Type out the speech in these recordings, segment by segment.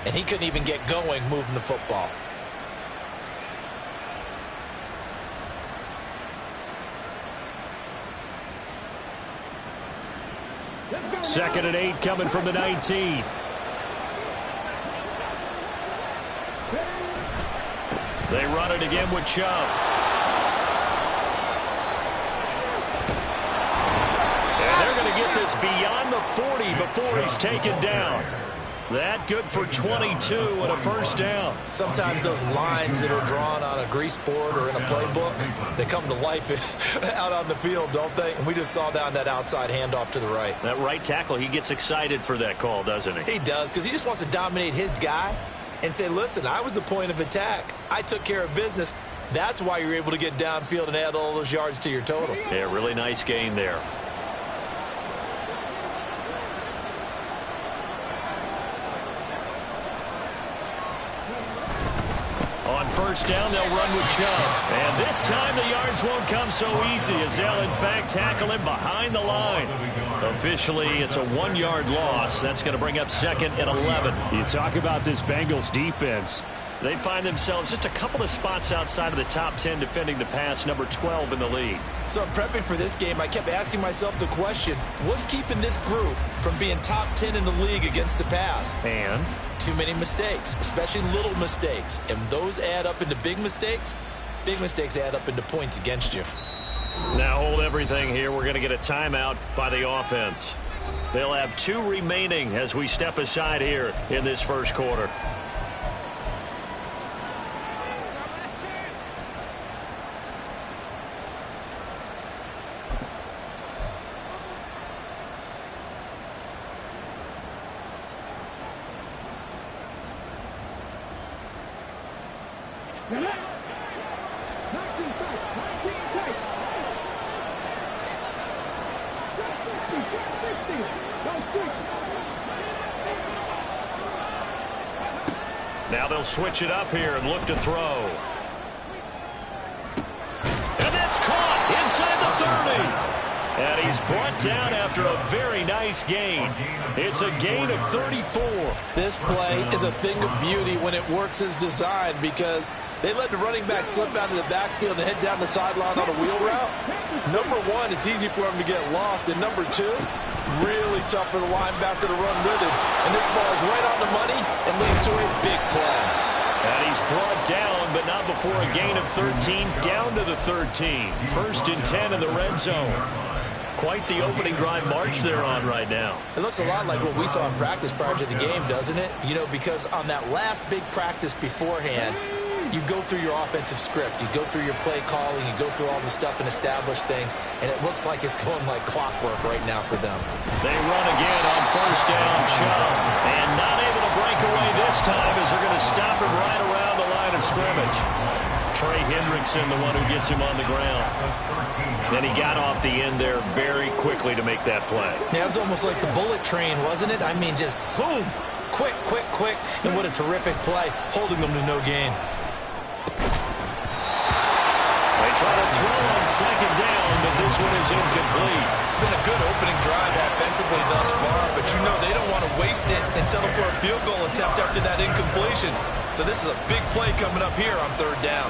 and he couldn't even get going moving the football. Second and 8 coming from the 19. They run it again with Chubb. And they're going to get this beyond the 40 before he's taken down. That good for 22 and a first down. Sometimes those lines that are drawn on a grease board or in a playbook, they come to life out on the field, don't they? And we just saw down that outside handoff to the right. That right tackle, he gets excited for that call, doesn't he? He does, because he just wants to dominate his guy and say, listen, I was the point of attack. I took care of business. That's why you're able to get downfield and add all those yards to your total. Yeah, really nice gain there. On first down, they'll run with Chubb. And this time the yards won't come so easy as they'll, in fact, tackle him behind the line. Officially, it's a 1-yard loss. That's going to bring up second and 11. You talk about this Bengals defense. They find themselves just a couple of spots outside of the top 10 defending the pass, number 12 in the league. So I'm prepping for this game. I kept asking myself the question, what's keeping this group from being top 10 in the league against the pass? And too many mistakes, especially little mistakes. And those add up into big mistakes. Big mistakes add up into points against you. Now hold everything here. We're going to get a timeout by the offense. They'll have 2 remaining as we step aside here in this first quarter. Now they'll switch it up here and look to throw. And that's caught inside the 30. And he's brought down after a very nice gain. It's a gain of 34. This play is a thing of beauty when it works as designed, because they let the running back slip out of the backfield and head down the sideline on a wheel route. Number one, it's easy for him to get lost. And number two, really tough for the linebacker to run with it. And this ball is right on the money and leads to a big play. And he's brought down, but not before a gain of 13, down to the 13. First and 10 in the red zone. Quite the opening drive march they're on right now. It looks a lot like what we saw in practice prior to the game, doesn't it? You know, because on that last big practice beforehand, you go through your offensive script. You go through your play calling. You go through all the stuff and establish things. And it looks like it's going like clockwork right now for them. They run again on first down, Chubb. And not able to break away this time as they're going to stop him right around the line of scrimmage. Trey Hendrickson, the one who gets him on the ground. And he got off the end there very quickly to make that play. Yeah, it was almost like the bullet train, wasn't it? I mean, just zoom. Quick, quick, quick. And what a terrific play, holding them to no gain. They try to throw on second down, but this one is incomplete. It's been a good opening drive offensively thus far, but you know they don't want to waste it and settle for a field goal attempt after that incompletion. So this is a big play coming up here on third down.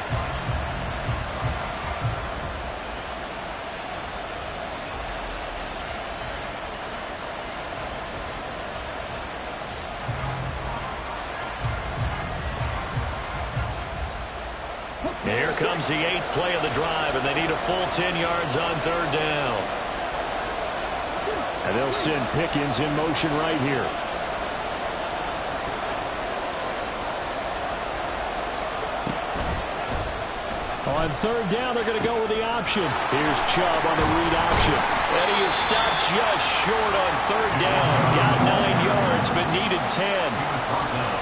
Here comes the 8th play of the drive, and they need a full 10 yards on third down. And they'll send Pickens in motion right here. On third down, they're going to go with the option. Here's Chubb on the read option. And he is stopped just short on third down. Got 9 yards, but needed 10.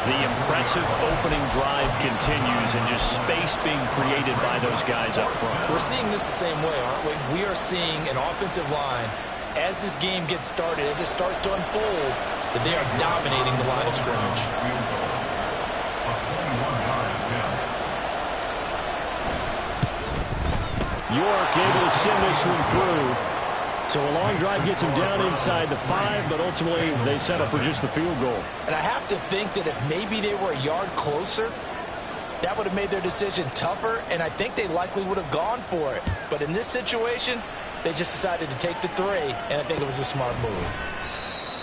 The impressive opening drive continues, and just space being created by those guys up front. We're seeing this the same way, aren't we? We are seeing an offensive line, as this game gets started, as it starts to unfold, that they are dominating the line of scrimmage. York able to send this one through. So a long drive gets them down inside the 5, but ultimately they settle for just the field goal. And I have to think that if maybe they were a yard closer, that would have made their decision tougher, and I think they likely would have gone for it. But in this situation, they just decided to take the 3, and I think it was a smart move.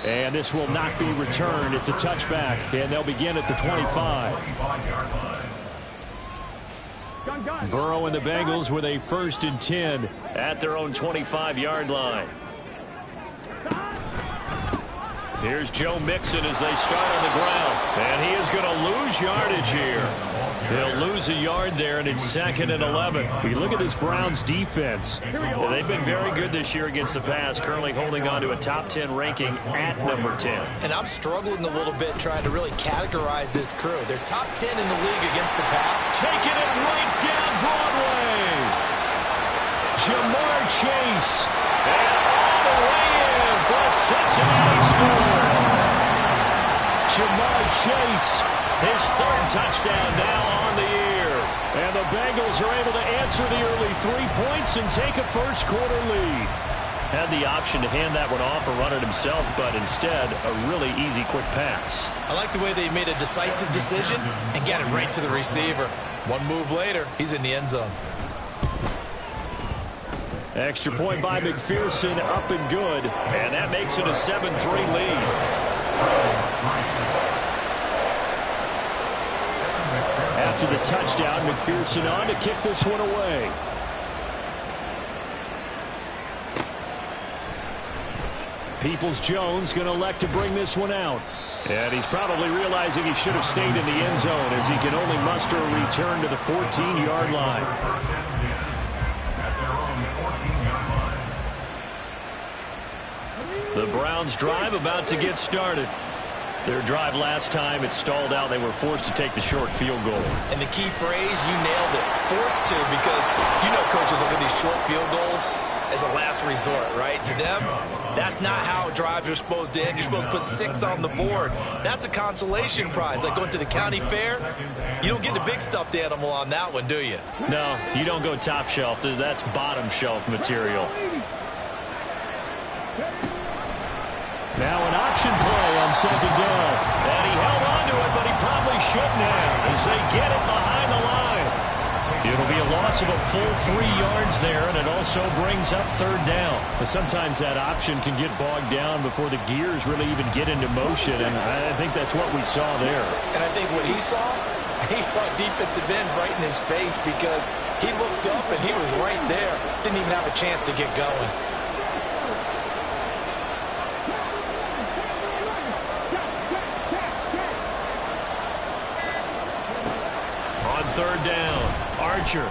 And this will not be returned. It's a touchback, and they'll begin at the 25. Burrow and the Bengals with a 1st and 10 at their own 25-yard line. Here's Joe Mixon as they start on the ground. And he is going to lose yardage here. They'll lose a yard there, and it's 2nd and 11. We look at this Browns defense. Well, they've been very good this year against the pass, currently holding on to a top 10 ranking at number 10. And I'm struggling a little bit trying to really categorize this crew. They're top 10 in the league against the pass. Taking it right down Broadway. Jamar Chase. And all the way in for a Cincinnati score. Jamar Chase. His 3rd touchdown now on the year. And the Bengals are able to answer the early 3 points and take a first-quarter lead. Had the option to hand that one off or run it himself, but instead, a really easy, quick pass. I like the way they made a decisive decision and got it right to the receiver. One move later, he's in the end zone. Extra point by McPherson, up and good. And that makes it a 7-3 lead. After the touchdown, McPherson on to kick this one away. Peoples-Jones going to elect to bring this one out. And he's probably realizing he should have stayed in the end zone as he can only muster a return to the 14-yard line. The Browns drive about to get started. Their drive last time, it stalled out. They were forced to take the short field goal. And the key phrase, you nailed it, forced to, because you know coaches look at these short field goals as a last resort, right? To them, that's not how drives are supposed to end. You're supposed to put 6 on the board. That's a consolation prize. Like going to the county fair, you don't get the big stuffed animal on that one, do you? No, you don't go top shelf. That's bottom shelf material. Now an option play on 2nd down. And he held on to it, but he probably shouldn't have as they get it behind the line. It'll be a loss of a full 3 yards there, and it also brings up 3rd down. But sometimes that option can get bogged down before the gears really even get into motion, and I think that's what we saw there. And I think what he saw defensive end right in his face because he looked up and he was right there. Didn't even have a chance to get going. On 3rd down, Archer.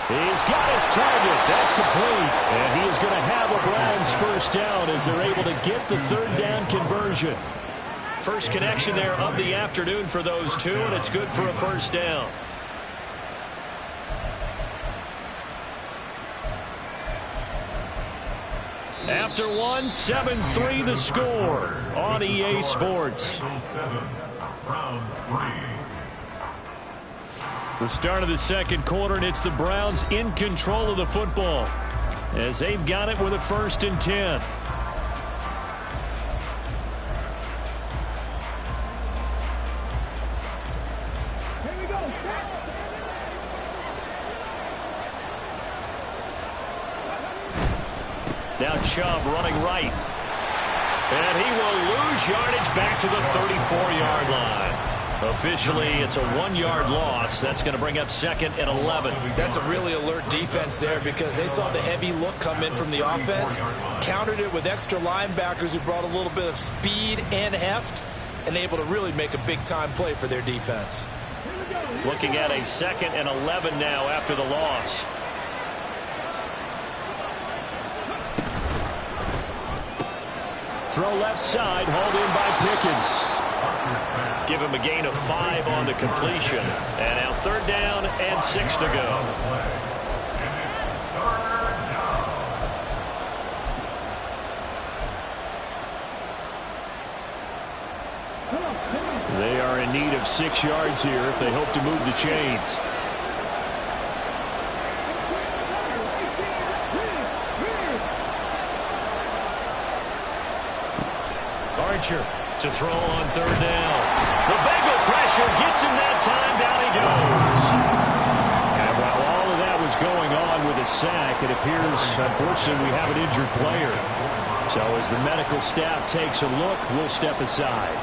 He's got his target. That's complete. And he is going to have a Browns 1st down as they're able to get the 3rd down conversion. First connection there of the afternoon for those two, and it's good for a 1st down. After one, 7-3 the score on EA Sports. The start of the 2nd quarter, and it's the Browns in control of the football as they've got it with a 1st and 10. Now Chubb running right. And he will lose yardage back to the 34-yard line. Officially, it's a 1-yard loss. That's going to bring up 2nd and 11. That's a really alert defense there because they saw the heavy look come in from the offense, countered it with extra linebackers who brought a little bit of speed and heft, and able to really make a big-time play for their defense. Looking at a 2nd and 11 now after the loss. Throw left side, hauled in by Pickens. Give him a gain of 5 on the completion. And now 3rd down and 6 to go. They are in need of 6 yards here if they hope to move the chains. Archer to throw on third down. The Bengal pressure gets him that time. Down he goes. And while all of that was going on with a sack, it appears, unfortunately, we have an injured player. So as the medical staff takes a look, we'll step aside.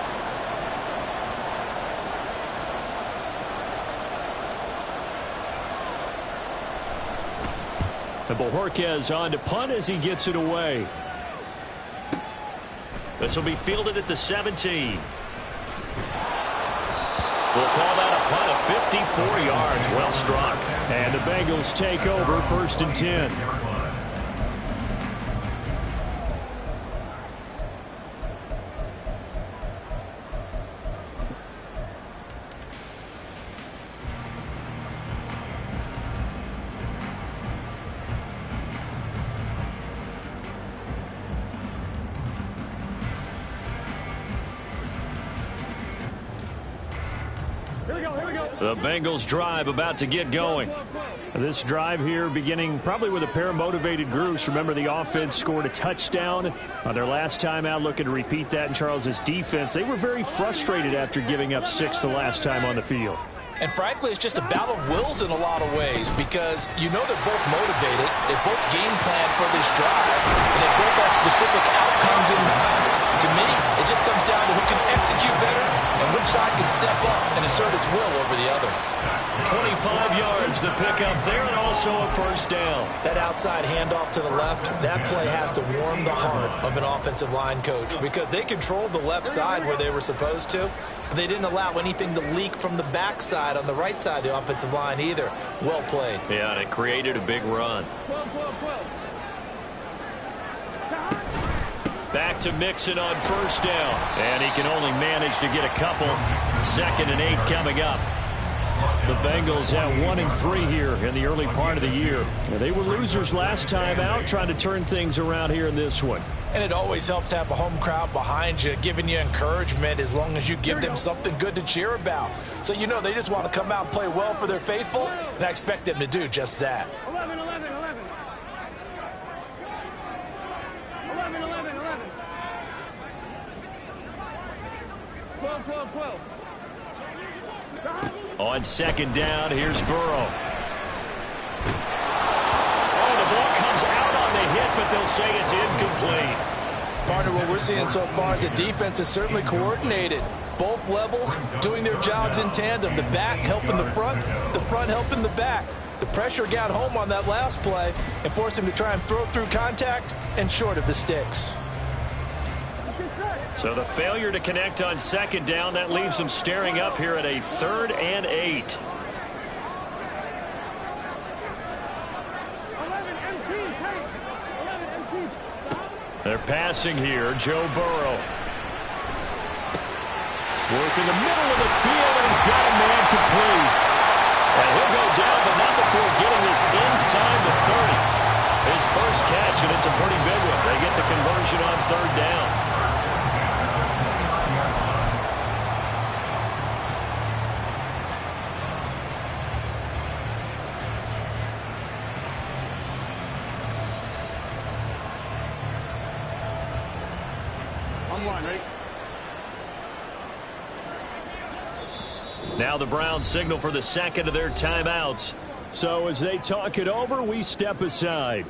And Bojorquez on to punt as he gets it away. This will be fielded at the 17. We'll call that a punt of 54 yards. Well struck. And the Bengals take over 1st and 10. The Bengals drive about to get going. This drive here beginning probably with a pair of motivated groups. Remember, the offense scored a touchdown on their last time out, looking to repeat that in Charles's defense. They were very frustrated after giving up 6 the last time on the field. And frankly, it's just a battle of wills in a lot of ways because you know they're both motivated. They both game plan for this drive, and they both have specific outcomes in mind. To me, it just comes down to who can execute better and which side can step up and assert its will over the other. 25 yards the pickup there, and also a first down. That outside handoff to the left, that play has to warm the heart of an offensive line coach because they controlled the left side where they were supposed to, but they didn't allow anything to leak from the backside on the right side of the offensive line either. Well played. Yeah, and it created a big run. Back to Mixon on first down. And he can only manage to get a couple. 2nd and 8 coming up. The Bengals at 1-3 here in the early part of the year. They were losers last time out, trying to turn things around here in this one. And it always helps to have a home crowd behind you, giving you encouragement as long as you give them something good to cheer about. So you know they just want to come out and play well for their faithful, and I expect them to do just that. 11. 12. On 2nd down, here's Burrow. Oh, the ball comes out on the hit, but they'll say it's incomplete. Partner, what we're seeing so far is the defense is certainly coordinated. Both levels doing their jobs in tandem. The back helping the front helping the back. The pressure got home on that last play and forced him to try and throw through contact and short of the sticks. So the failure to connect on 2nd down, that leaves them staring up here at a 3rd and 8. They're passing here. Joe Burrow. Work in the middle of the field, and he's got a man complete. And he'll go down, but not before getting this inside the 30. His first catch, and it's a pretty big one. They get the conversion on 3rd down. Now the Browns signal for the 2nd of their timeouts. So as they talk it over, we step aside.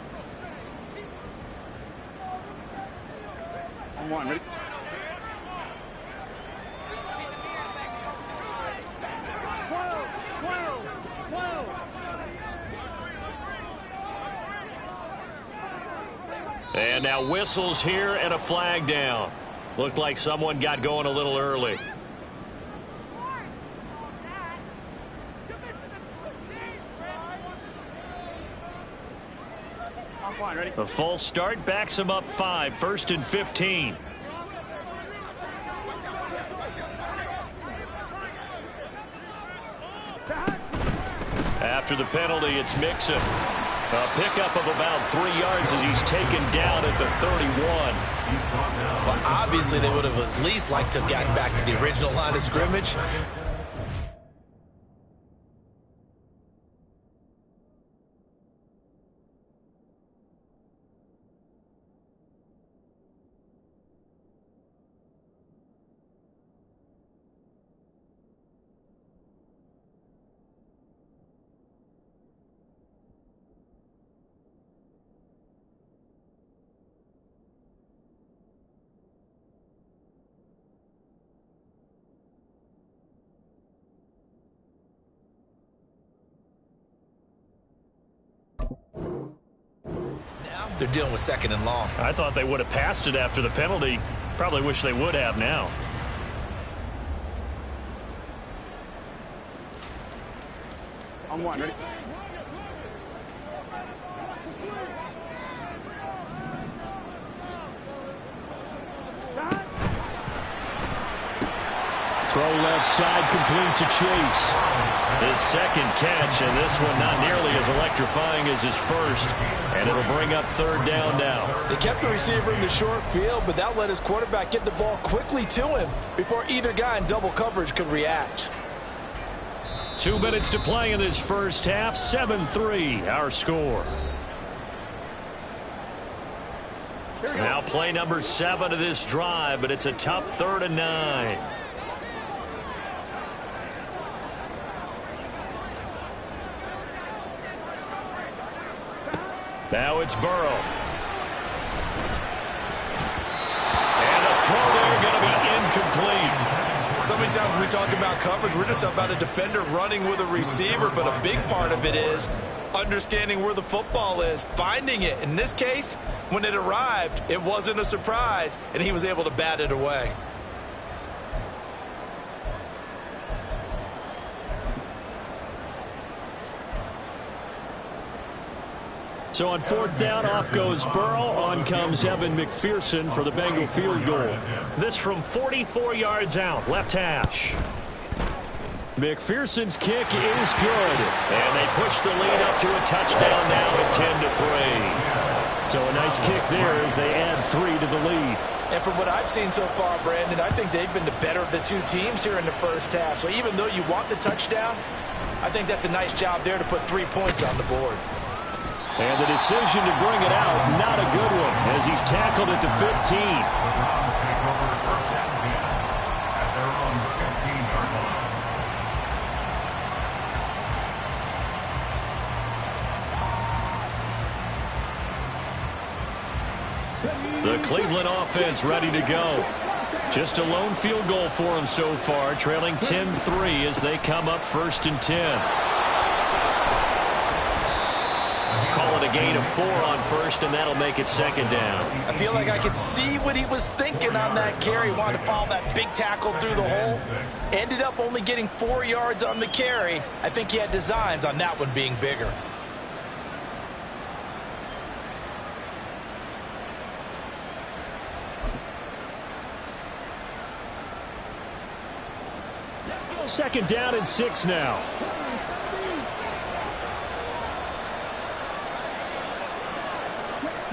Ready? And now whistles here and a flag down. Looked like someone got going a little early. Ready? A false start backs him up 5. 1st and 15. After the penalty, it's Mixon. A pickup of about 3 yards as he's taken down at the 31. Well, obviously, they would have at least liked to have gotten back to the original line of scrimmage. they're dealing with 2nd and long. I thought they would have passed it after the penalty. Probably wish they would have now. On one, ready? Throw left side, complete to Chase. His 2nd catch, and this one not nearly as electrifying as his first. And it'll bring up 3rd down now. They kept the receiver in the short field, but that let his quarterback get the ball quickly to him before either guy in double coverage could react. 2 minutes to play in this first half. 7-3, our score. Now play number 7 of this drive, but it's a tough 3rd and 9. Now it's Burrow. And a throw there going to be incomplete. So many times when we talk about coverage, we're just about a defender running with a receiver, but a big part of it is understanding where the football is, finding it. In this case, when it arrived, it wasn't a surprise, and he was able to bat it away. So on 4th down, off goes Burrow. On comes Evan McPherson for the Bengal field goal. This from 44 yards out, left hash. McPherson's kick is good. And they push the lead up to a touchdown now at 10-3. So a nice kick there as they add 3 to the lead. And from what I've seen so far, Brandon, I think they've been the better of the 2 teams here in the first half. So even though you want the touchdown, I think that's a nice job there to put 3 points on the board. And the decision to bring it out, not a good one, as he's tackled at the 15. The Cleveland offense ready to go. Just a lone field goal for them so far, trailing 10-3 as they come up 1st and 10. Call it a gain of 4 on 1st, and that'll make it 2nd down. I feel like I could see what he was thinking on that carry. Wanted to follow that big tackle through the hole. Ended up only getting 4 yards on the carry. I think he had designs on that one being bigger. Second down and 6 now.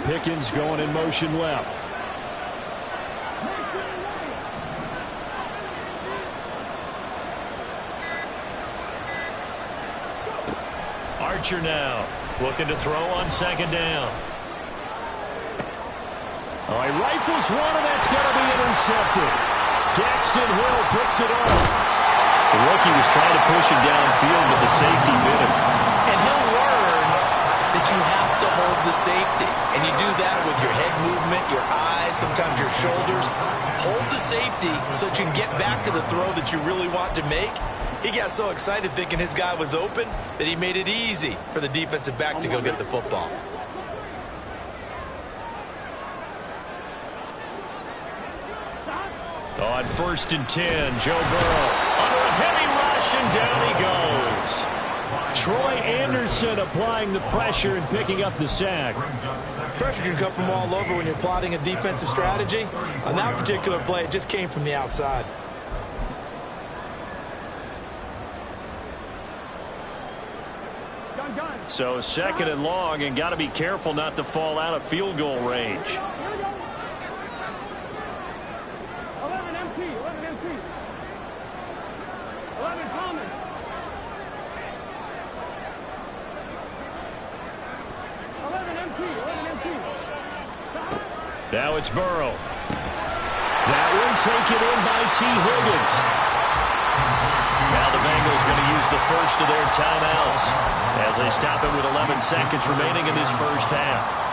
Pickens going in motion left. Archer now looking to throw on 2nd down. All right, rifles one, and that's going to be intercepted. Daxton Hill picks it off. The rookie was trying to push him downfield, but the safety bit him. And he'll learn that you have to hold the safety. And you do that with your head movement, your eyes, sometimes your shoulders. Hold the safety so that you can get back to the throw that you really want to make. He got so excited thinking his guy was open that he made it easy for the defensive back to go get the football. On 1st and 10, Joe Burrow under a heavy rush, and down he goes. Troy Anderson applying the pressure and picking up the sack. Pressure can come from all over when you're plotting a defensive strategy. On that particular play, it just came from the outside. So 2nd and long, and got to be careful not to fall out of field goal range. 11 empty. 11 Thomas. 11 empty. Now it's Burrow. That one taken in by T. Higgins. Now the Bengals going to use the first of their timeouts as they stop it with 11 seconds remaining in this first half.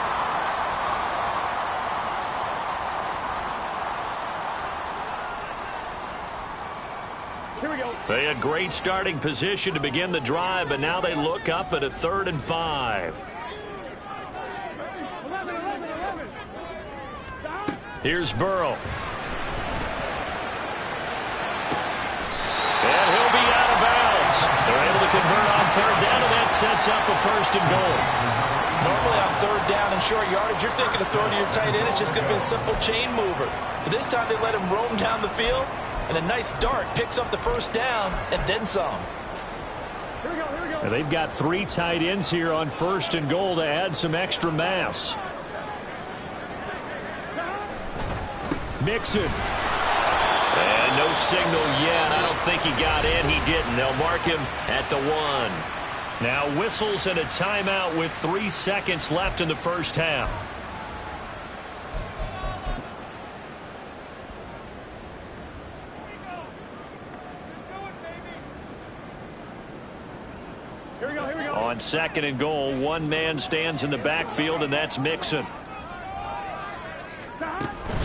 Here we go. They had great starting position to begin the drive, but now they look up at a 3rd and 5. 11. Here's Burrow. And he'll be out of bounds. They're able to convert on third down, and that sets up a 1st and goal. Normally on third down and short yardage, you're thinking of throwing to your tight end. It's just going to be a simple chain mover. But this time they let him roam down the field, and a nice dart picks up the 1st down and then some. Here we go, here we go. Now they've got 3 tight ends here on 1st and goal to add some extra mass. Mixon. And no signal yet. I don't think he got in. He didn't. They'll mark him at the 1. Now whistles and a timeout with 3 seconds left in the 1st half. Here we go, here we go. On 2nd and goal, 1 man stands in the backfield, and that's Mixon.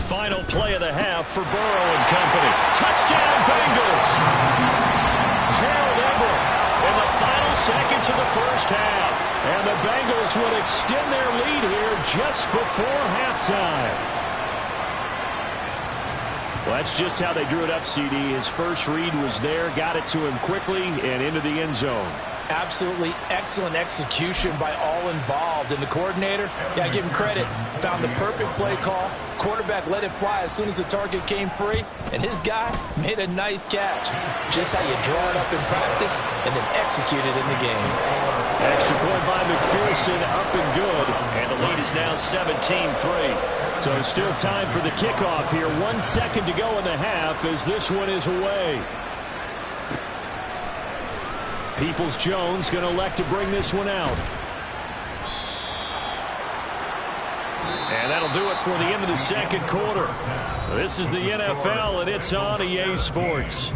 Final play of the half for Burrow and company. Touchdown, Bengals! Gerald Everett in the final seconds of the 1st half. And the Bengals will extend their lead here just before halftime. Well, that's just how they drew it up, CD. His first read was there, got it to him quickly, and into the end zone. Absolutely excellent execution by all involved. And the coordinator, yeah, give him credit, found the perfect play call. Quarterback let it fly as soon as the target came free, and his guy made a nice catch. Just how you draw it up in practice and then execute it in the game. Extra point by McPherson, up and good. And the lead is now 17-3. So still time for the kickoff here. 1 second to go in the half as this one is away. Peoples-Jones going to elect to bring this one out. And that'll do it for the end of the 2nd quarter. This is the NFL, and it's on EA Sports.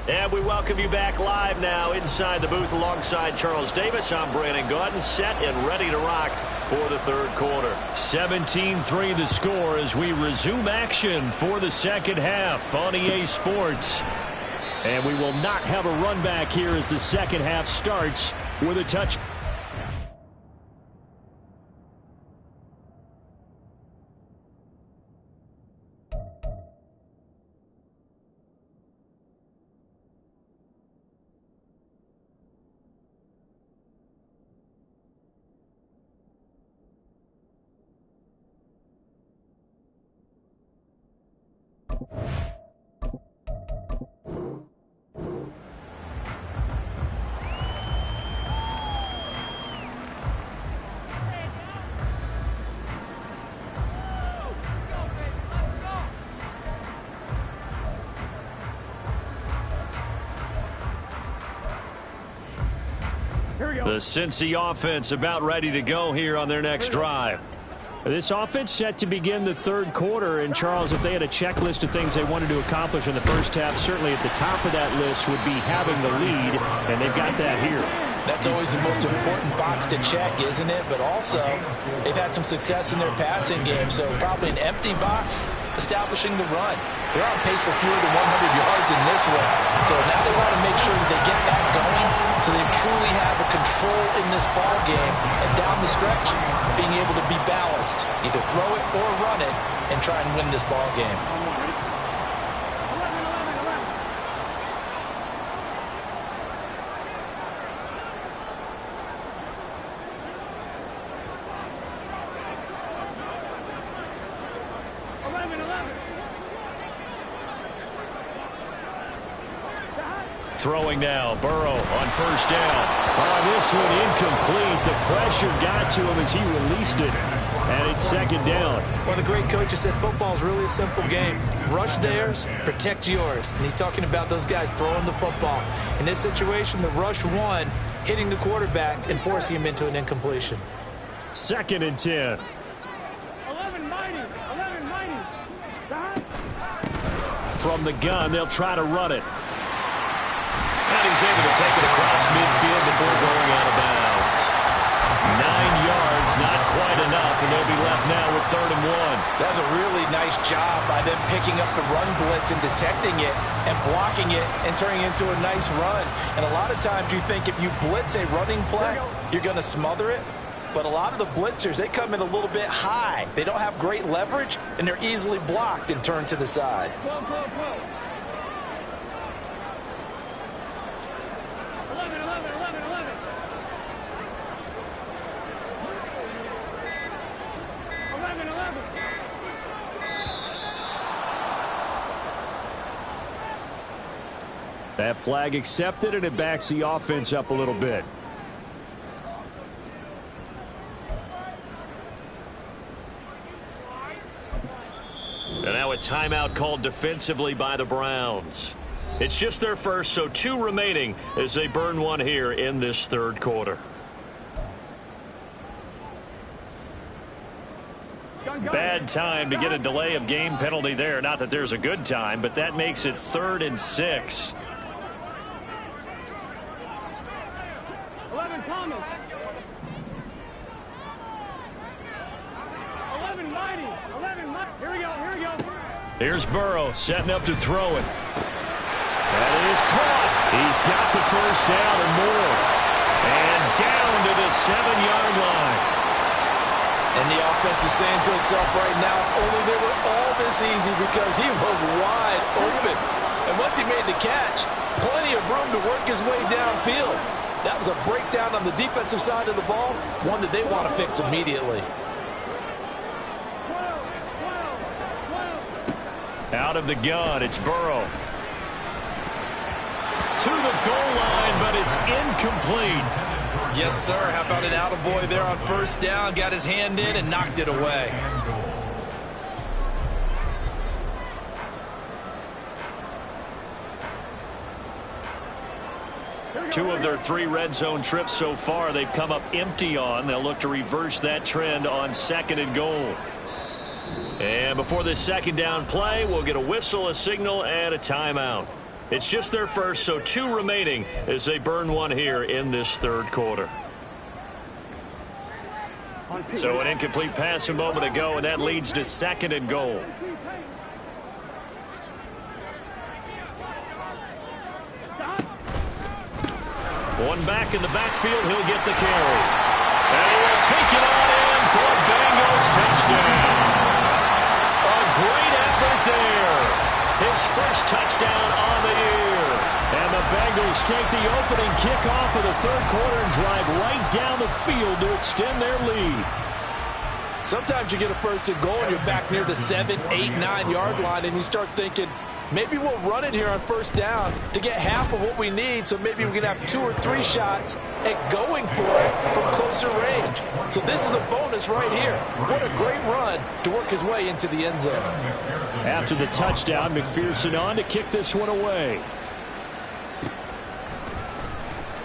And we welcome you back live now inside the booth alongside Charles Davis. I'm Brandon Gaudin, set and ready to rock for the 3rd quarter. 17-3 the score as we resume action for the 2nd half on EA Sports. And we will not have a run back here as the 2nd half starts with a touch. The Cincy offense about ready to go here on their next drive. This offense set to begin the 3rd quarter. And, Charles, if they had a checklist of things they wanted to accomplish in the 1st half, certainly at the top of that list would be having the lead, and they've got that here. That's always the most important box to check, isn't it? But also, they've had some success in their passing game, so probably an empty box establishing the run. They're on pace for fewer than 100 yards in this one, so now they want to make sure that they get that going so they truly have a control in this ball game, and down the stretch, being able to be balanced, either throw it or run it, and try and win this ball game. Throwing now, Burrow on 1st down. This one incomplete. The pressure got to him as he released it. And it's 2nd down. Well, the great coach said football is really a simple game. Rush theirs, protect yours. And he's talking about those guys throwing the football. In this situation, the rush won, hitting the quarterback and forcing him into an incompletion. 2nd and 10. 11 mighty. From the gun, they'll try to run it. And he's able to take it across midfield before going out of bounds. 9 yards, not quite enough, and they'll be left now with 3rd and 1. That's a really nice job by them picking up the run blitz and detecting it and blocking it and turning it into a nice run. And a lot of times you think if you blitz a running play, you're going to smother it. But a lot of the blitzers, they come in a little bit high. They don't have great leverage, and they're easily blocked and turned to the side. 11. That flag accepted, and it backs the offense up a little bit. And now a timeout called defensively by the Browns. It's just their first, so 2 remaining as they burn one here in this 3rd quarter. Bad time to get a delay of game penalty there. Not that there's a good time, but that makes it 3rd and 6. 11 Thomas. 11 Mighty. 11 Mighty. Here we go. Here's Burrow setting up to throw it. That is caught. He's got the first down and more. And down to the 7-yard line. And the offense is saying to itself right now, only they were all this easy because he was wide open. And once he made the catch, plenty of room to work his way downfield. That was a breakdown on the defensive side of the ball, one that they want to fix immediately. Out of the gun, it's Burrow. To the goal line, but it's incomplete. Yes, sir. How about an attaboy there on first down? Got his hand in and knocked it away. Two of their 3 red zone trips so far they've come up empty on. They'll look to reverse that trend on 2nd and goal. And before this 2nd down play, we'll get a whistle, a signal, and a timeout. It's just their first, so 2 remaining as they burn one here in this 3rd quarter. So an incomplete pass a moment ago, and that leads to 2nd and goal. One back in the backfield, he'll get the carry. And he will take it on in for a Bengals touchdown. A great effort there. His first touchdown on the year. And the Bengals take the opening kickoff of the 3rd quarter and drive right down the field to extend their lead. Sometimes you get a first and goal and you're back near the 7, 8, 9-yard line and you start thinking, maybe we'll run it here on first down to get half of what we need, so maybe we can have 2 or 3 shots at going for it from closer range. So this is a bonus right here. What a great run to work his way into the end zone. After the touchdown, McPherson on to kick this one away.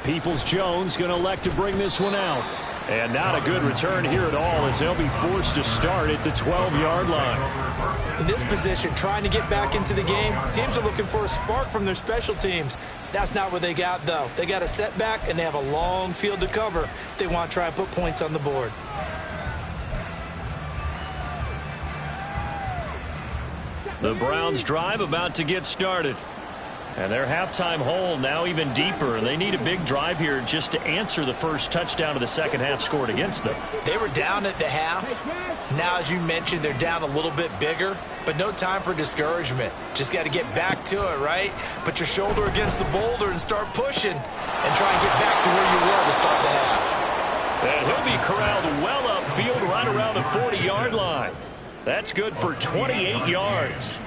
Peoples-Jones going to elect to bring this one out. And not a good return here at all as they'll be forced to start at the 12-yard line. In this position, trying to get back into the game, teams are looking for a spark from their special teams. That's not what they got, though. They got a setback, and they have a long field to cover if they want to try and put points on the board. The Browns drive about to get started. And their halftime hole now even deeper. They need a big drive here just to answer the first touchdown of the second half scored against them. They were down at the half. Now, as you mentioned, they're down a little bit bigger, but no time for discouragement. Just got to get back to it, right? Put your shoulder against the boulder and start pushing and try and get back to where you were to start the half. And he'll be corralled well upfield right around the 40-yard line. That's good for 28 yards.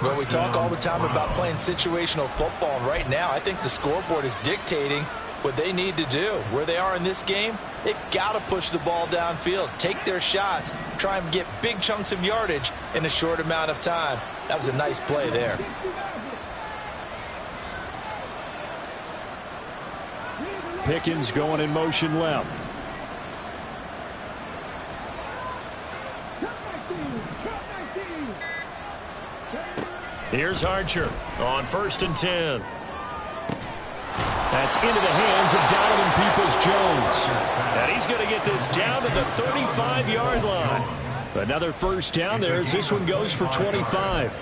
Well, we talk all the time about playing situational football, and right now I think the scoreboard is dictating what they need to do. Where they are in this game, they've got to push the ball downfield, take their shots, try and get big chunks of yardage in a short amount of time. That was a nice play there. Pickens going in motion left. Here's Archer on 1st and 10. That's into the hands of Donovan Peoples-Jones. And he's going to get this down to the 35-yard line. Another first down there as this one goes for 25.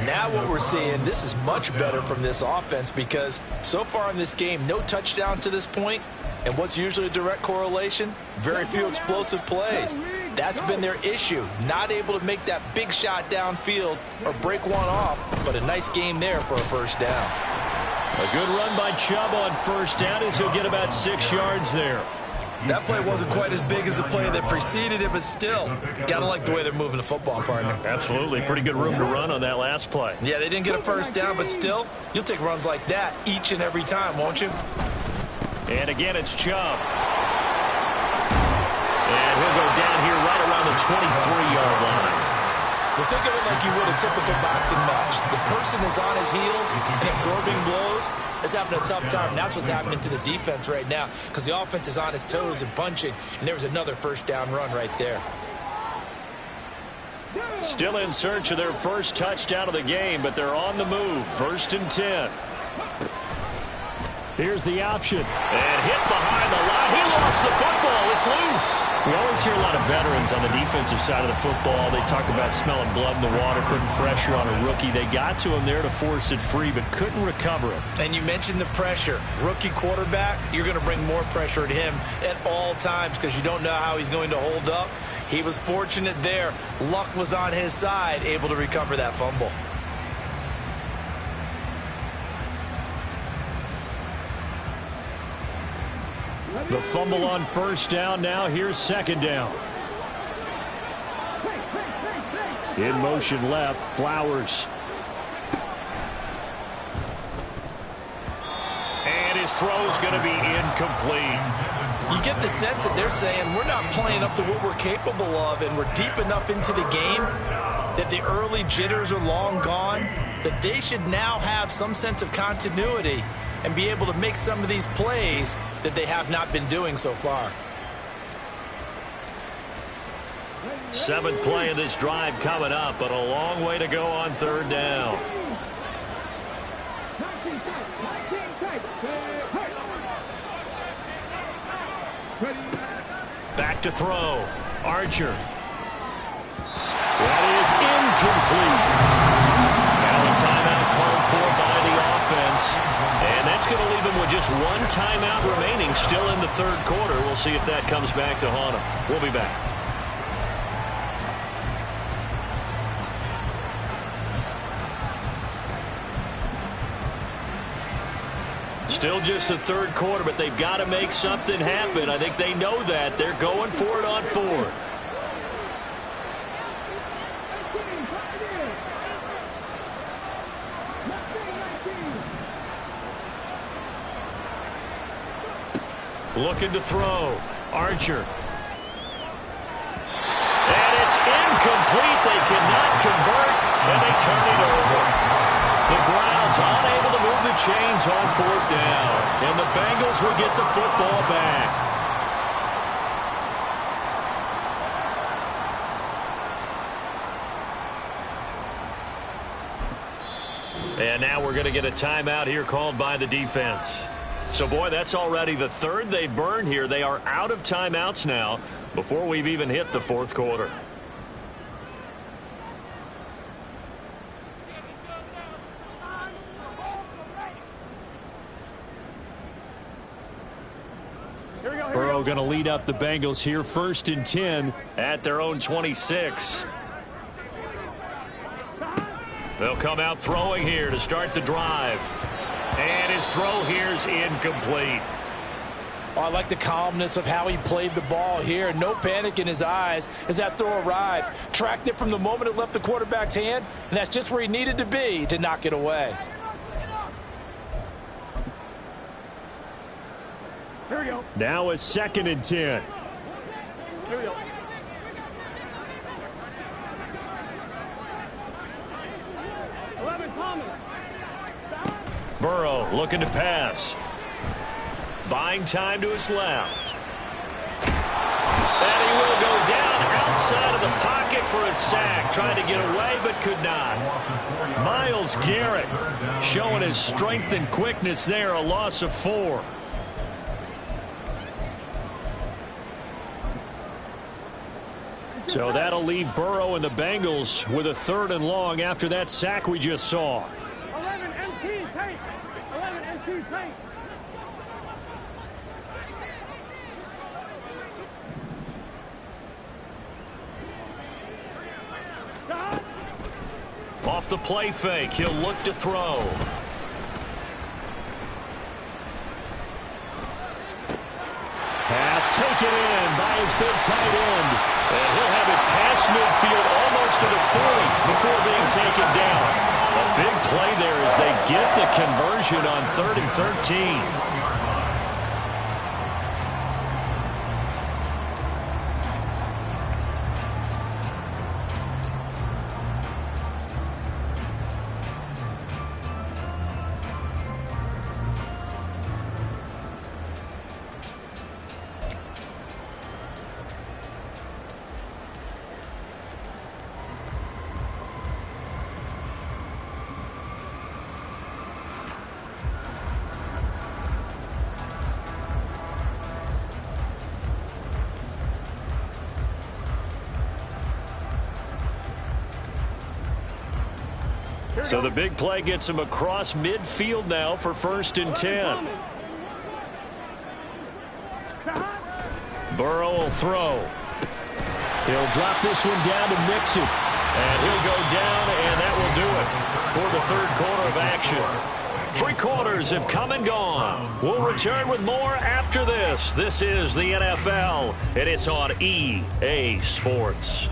Now what we're seeing, this is much better from this offense because so far in this game, no touchdown to this point. And what's usually a direct correlation? Very few explosive plays. That's been their issue. Not able to make that big shot downfield or break one off, but a nice game there for a first down. A good run by Chubb on first down as he'll get about 6 yards there. That play wasn't quite as big as the play that preceded it, but still, gotta like the way they're moving the football, partner. Absolutely. Pretty good room to run on that last play. Yeah, they didn't get a first down, but still, you'll take runs like that each and every time, won't you? And again, it's Chubb. And he'll go down here right around the 23-yard line. Well, think of it like you would a typical boxing match. The person is on his heels and absorbing blows is having a tough time. And that's what's happening to the defense right now because the offense is on his toes and punching, and there was another first down run right there. Still in search of their first touchdown of the game, but they're on the move. 1st and 10. Here's the option. And hit behind the line. He lost the football. It's loose. We always hear a lot of veterans on the defensive side of the football. They talk about smelling blood in the water, putting pressure on a rookie. They got to him there to force it free, but couldn't recover it. And you mentioned the pressure. Rookie quarterback, you're going to bring more pressure at him at all times because you don't know how he's going to hold up. He was fortunate there. Luck was on his side, able to recover that fumble. The fumble on first down now. Here's second down. In motion left, Flowers. And his throw's going to be incomplete. You get the sense that they're saying we're not playing up to what we're capable of, and we're deep enough into the game that the early jitters are long gone, that they should now have some sense of continuity and be able to make some of these plays that they have not been doing so far. 7th play of this drive coming up, but a long way to go on 3rd down. Back to throw. Archer. That is incomplete. Now a timeout called for by the offense. And that's going to leave them with just one timeout remaining still in the 3rd quarter. We'll see if that comes back to haunt them. We'll be back. Still just the 3rd quarter, but they've got to make something happen. I think they know that. They're going for it on 4th. Looking to throw. Archer. And it's incomplete. They cannot convert, and they turn it over. The Browns unable to move the chains on 4th down, and the Bengals will get the football back. And now we're going to get a timeout here called by the defense. So, boy, that's already the 3rd they burned here. They are out of timeouts now before we've even hit the 4th quarter. Burrow going to lead up the Bengals here, 1st and 10 at their own 26. They'll come out throwing here to start the drive. And his throw here's incomplete. Oh, I like the calmness of how he played the ball here. No panic in his eyes as that throw arrived. Tracked it from the moment it left the quarterback's hand, and that's just where he needed to be to knock it away. Here we go. Now a 2nd and 10. Here we go. Burrow looking to pass. Buying time to his left. And he will go down outside of the pocket for a a sack, trying to get away but could not. Myles Garrett showing his strength and quickness there, a loss of 4. So that'll leave Burrow and the Bengals with a 3rd and long after that sack we just saw. 11 MT tank. 11 MT tank. Off the play fake, he'll look to throw. Pass taken in by his big tight end. And he'll have it past midfield almost to the 40 before being taken down. A big play there as they get the conversion on 3rd and 13. So the big play gets him across midfield now for 1st and 10. Burrow will throw. He'll drop this one down to Mixon. And he'll go down, and that will do it for the 3rd quarter of action. 3 quarters have come and gone. We'll return with more after this. This is the NFL, and it's on EA Sports.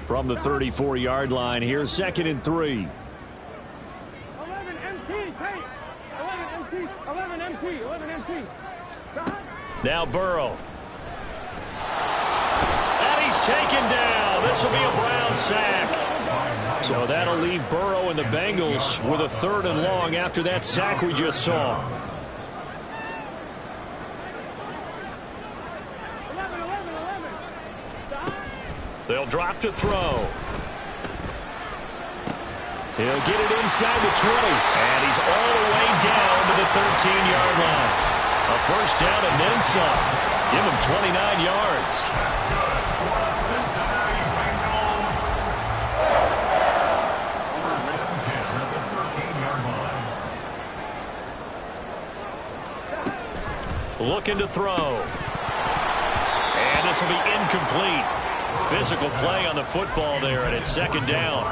From the 34-yard line, here's 2nd and 3. 11 MT, take. 11 MT, 11 MT. Now Burrow. And he's taken down. This will be a Brown sack. So that'll leave Burrow and the Bengals with a 3rd and long after that sack we just saw. 11. They'll drop to throw. He'll get it inside the 20. And he's all the way down to the 13-yard line. A 1st down and then some. Give him 29 yards. Looking to throw. And this will be incomplete. Physical play on the football there, and it's 2nd down.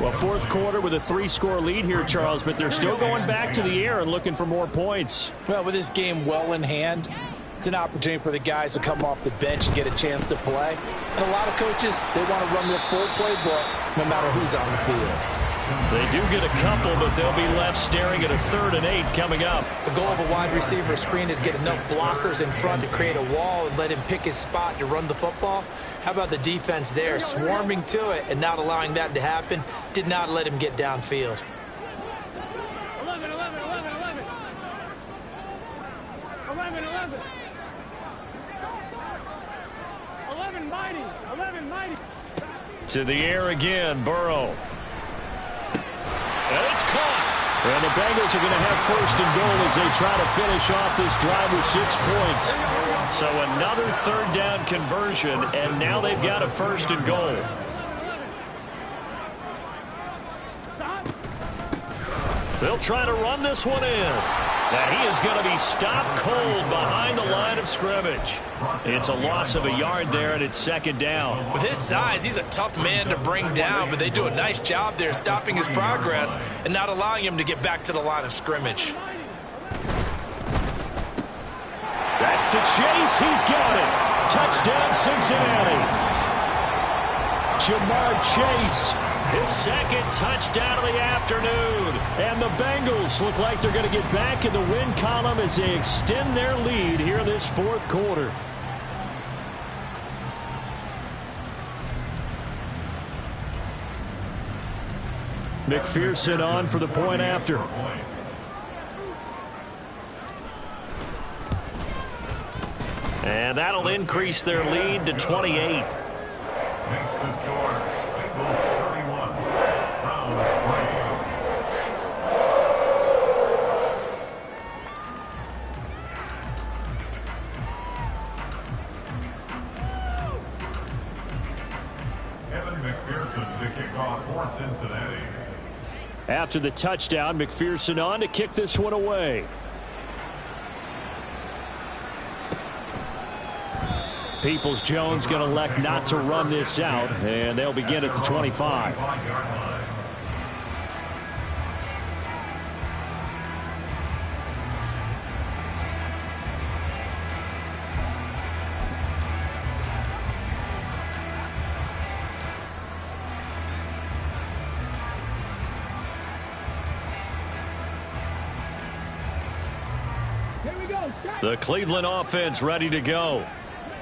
Well, 4th quarter with a 3-score lead here, Charles, but they're still going back to the air and looking for more points. Well, with this game well in hand, it's an opportunity for the guys to come off the bench and get a chance to play. And a lot of coaches, they want to run their full playbook no matter who's on the field. They do get a couple, but they'll be left staring at a 3rd and 8 coming up. The goal of a wide receiver screen is get enough blockers in front to create a wall and let him pick his spot to run the football. How about the defense there, swarming to it and not allowing that to happen? Did not let him get downfield. 11. 11 mighty. To the air again, Burrow. And it's caught. And the Bengals are going to have 1st and goal as they try to finish off this drive with 6 points. So another 3rd down conversion, and now they've got a 1st and goal. They'll try to run this one in. Now he is going to be stopped cold behind the line of scrimmage. It's a loss of a yard there, and it's 2nd down. With his size, he's a tough man to bring down, but they do a nice job there stopping his progress and not allowing him to get back to the line of scrimmage. That's to Chase. He's got it. Touchdown, Cincinnati. Jamar Chase. His 2nd touchdown of the afternoon. And the Bengals look like they're going to get back in the win column as they extend their lead here in this 4th quarter. McPherson on for the point after. And that'll increase their lead to 28. Makes the score. Equals 31. Browns play. Evan McPherson to kick off for Cincinnati. After the touchdown, McPherson on to kick this one away. Peoples-Jones going to elect not to run this out, and they'll begin at the 25. Here we go. The Cleveland offense ready to go.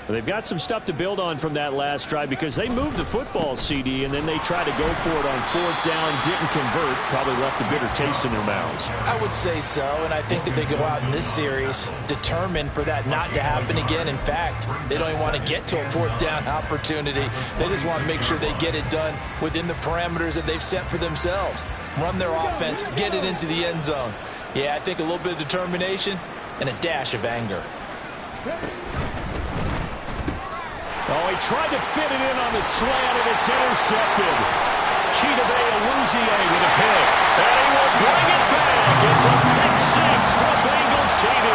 They've got some stuff to build on from that last drive because they moved the football, CD, and then they tried to go for it on fourth down, didn't convert, probably left a bitter taste in their mouths. I would say so, and I think that they go out in this series determined for that not to happen again. In fact, they don't even want to get to a fourth down opportunity. They just want to make sure they get it done within the parameters that they've set for themselves. Run their offense, get it into the end zone. Yeah, I think a little bit of determination and a dash of anger. Oh, he tried to fit it in on the slant, and it's intercepted. Chidobe Awuzie with a pick. And he will bring it back. It's a pick six for Bengals TV.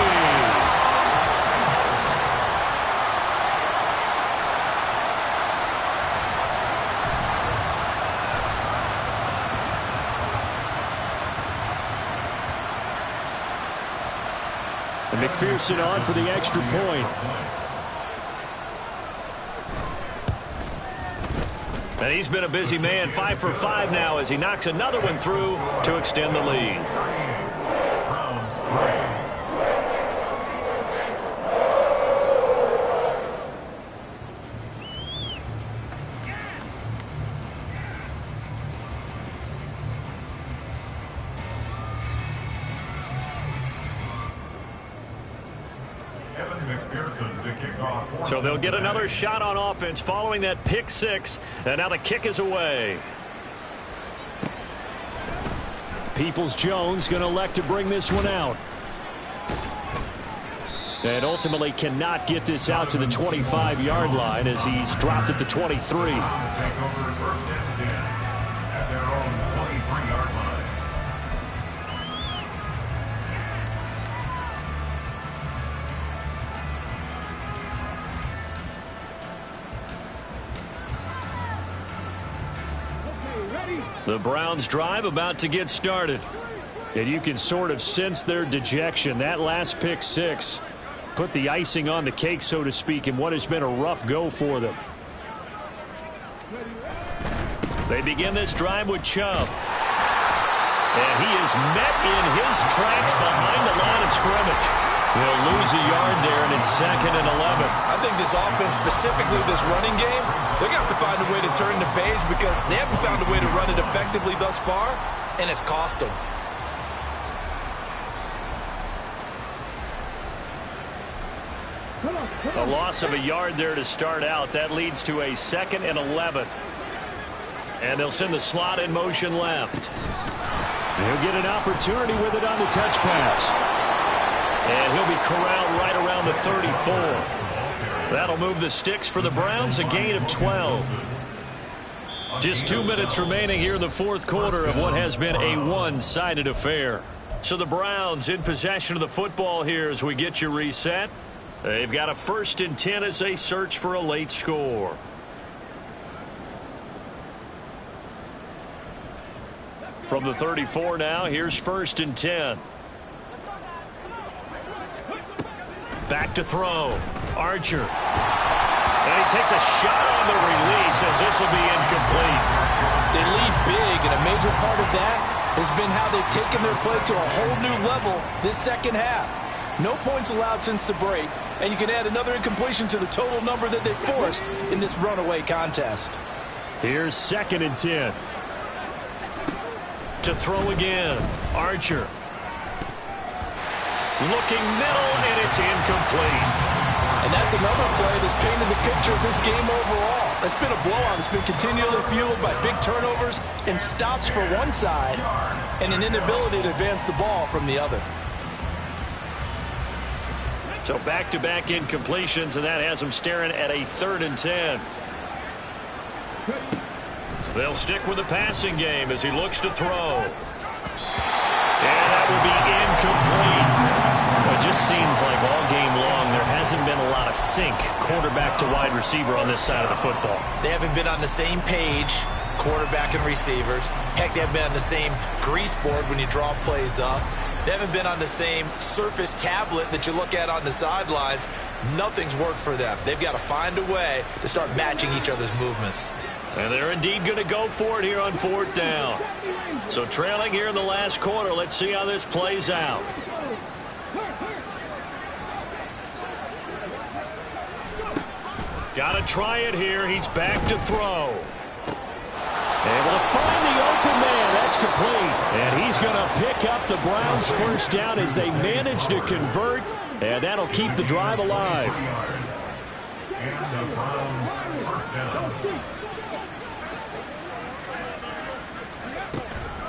And McPherson on for the extra point. And he's been a busy man, 5 for 5 now as he knocks another one through to extend the lead. So they'll get another shot on offense following that pick six. And now the kick is away. Peoples-Jones going to elect to bring this one out. And ultimately cannot get this out to the 25-yard line as he's dropped at the 23. The Browns drive about to get started. And you can sort of sense their dejection. That last pick six put the icing on the cake, so to speak, in what has been a rough go for them. They begin this drive with Chubb. And he is met in his tracks behind the line of scrimmage. He'll lose a yard there, and it's 2nd and 11. I think this offense, specifically this running game, they're going to have to find a way to turn the page because they haven't found a way to run it effectively thus far, and it's cost them. A loss of a yard there to start out. That leads to a 2nd and 11. And they'll send the slot in motion left. He'll get an opportunity with it on the touch pass. And he'll be corralled right around the 34. That'll move the sticks for the Browns, a gain of 12. Just 2 minutes remaining here in the fourth quarter of what has been a one-sided affair. So the Browns in possession of the football here as we get you reset. They've got a 1st and 10 as they search for a late score. From the 34 now, here's 1st and 10. Back to throw. Archer. And he takes a shot on the release as this will be incomplete. They lead big, and a major part of that has been how they've taken their play to a whole new level this second half. No points allowed since the break, and you can add another incompletion to the total number that they forced in this runaway contest. Here's 2nd and 10. To throw again. Archer. Looking middle, and it's incomplete. And that's another play that's painted the picture of this game overall. It's been a blowout. It's been continually fueled by big turnovers and stops for one side and an inability to advance the ball from the other. So back-to-back incompletions, and that has them staring at a 3rd and 10. They'll stick with the passing game as he looks to throw. And that will be incomplete. It just seems like all game long there hasn't been a lot of sync quarterback to wide receiver on this side of the football. They haven't been on the same page, quarterback and receivers. Heck, they haven't been on the same grease board when you draw plays up. They haven't been on the same surface tablet that you look at on the sidelines. Nothing's worked for them. They've got to find a way to start matching each other's movements. And they're indeed going to go for it here on 4th down. So trailing here in the last quarter. Let's see how this plays out. Got to try it here. He's back to throw. Able to find the open man. That's complete. And he's going to pick up the Browns' 1st down as they manage to convert. And that'll keep the drive alive. And the Browns' 1st down.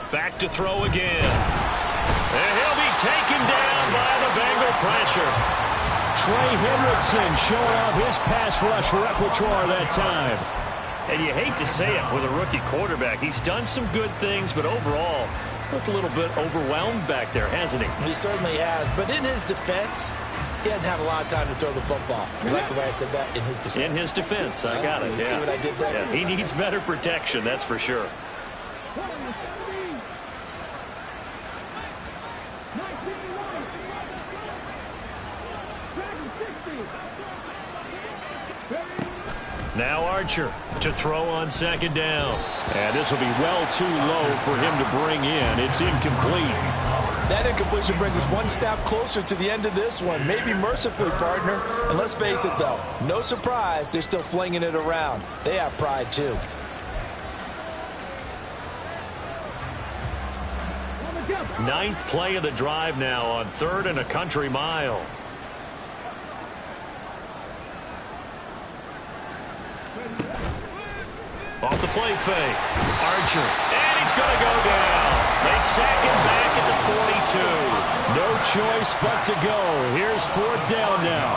Back to throw again. And he'll be taken down by the Bengal pressure. Trey Hendrickson showing off his pass rush repertoire that time. And you hate to say it with a rookie quarterback. He's done some good things, but overall, looked a little bit overwhelmed back there, hasn't he? He certainly has. But in his defense, he hadn't had a lot of time to throw the football. You like the way I said that? In his defense. In his defense. I got it. You see what I did there? Yeah, he needs better protection, that's for sure. Now Archer to throw on 2nd down. And this will be well too low for him to bring in. It's incomplete. That incompletion brings us one step closer to the end of this one. Maybe mercifully, partner. And let's face it, though, no surprise, they're still flinging it around. They have pride, too. Ninth play of the drive now on 3rd and a country mile. Off the play fake. Archer. And he's going to go down. They sack him back at the 42. No choice but to go. Here's 4th down now.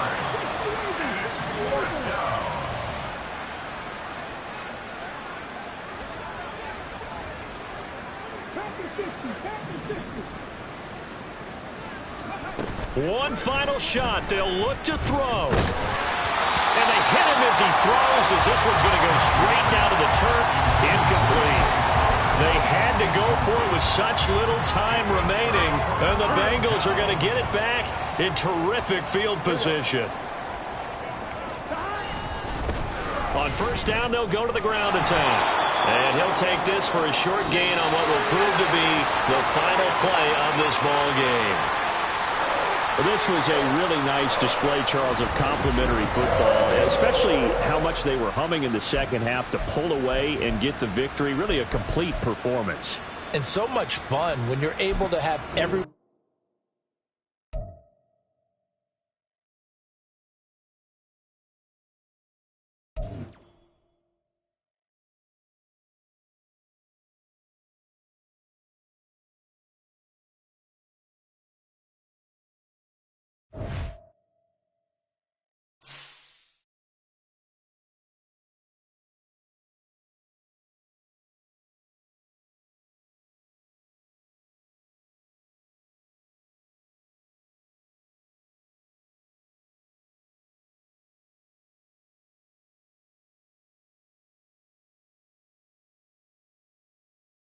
One final shot. They'll look to throw. And they hit him as he throws, as this one's going to go straight down to the turf. Incomplete. They had to go for it with such little time remaining, and the Bengals are going to get it back in terrific field position. On 1st down, they'll go to the ground attack. And he'll take this for a short gain on what will prove to be the final play of this ball game. This was a really nice display, Charles, of complimentary football, especially how much they were humming in the 2nd half to pull away and get the victory. Really a complete performance. And so much fun when you're able to have every